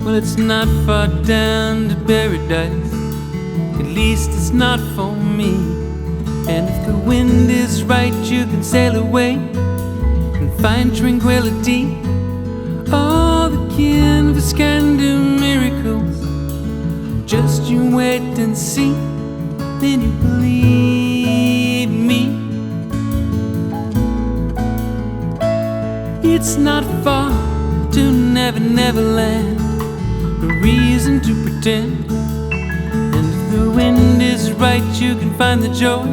Well, it's not far down to paradise, at least it's not for me. And if the wind is right, you can sail away and find tranquility. All the canvas can do miracles. Just you wait and see, then you believe me. It's not far to Never Never Land, no reason to pretend. And if the wind is right, you can find the joy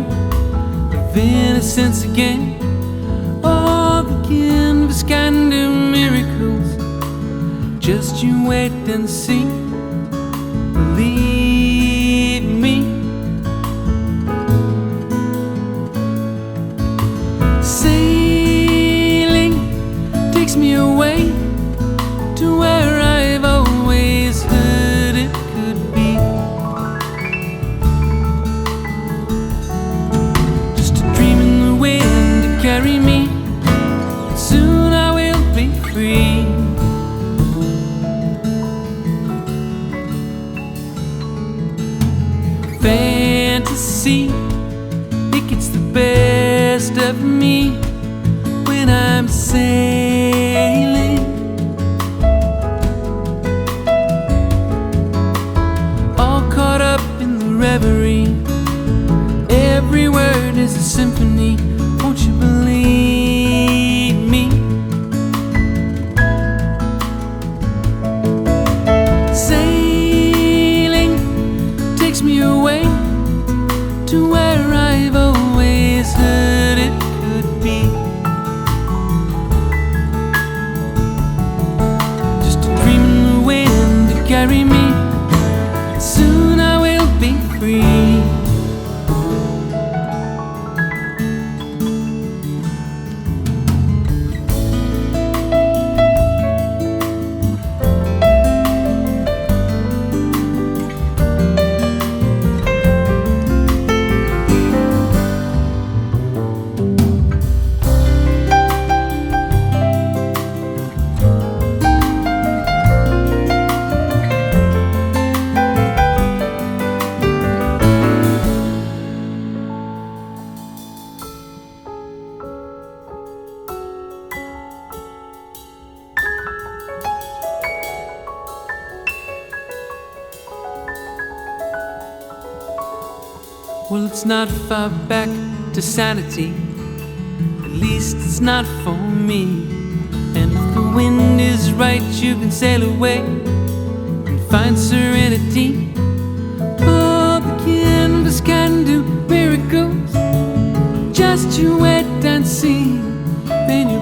of innocence again. All the canvas can do miracles. Just you wait and see, believe me. Sailing takes me away to where I've always heard it could be. Just a dream in the wind to carry me. Soon I will be free. Fantasy, it gets the best of me when I'm sailing. All caught up in the reverie, every word is a symphony. Won't you believe me? Sailing takes me away to where I've always heard it could be. Just a dream in the wind to carry me. Soon I will be free. Well, it's not far back to sanity, at least it's not for me. And if the wind is right, you can sail away and find serenity. All the canvas can do miracles. Just you wait and see, then you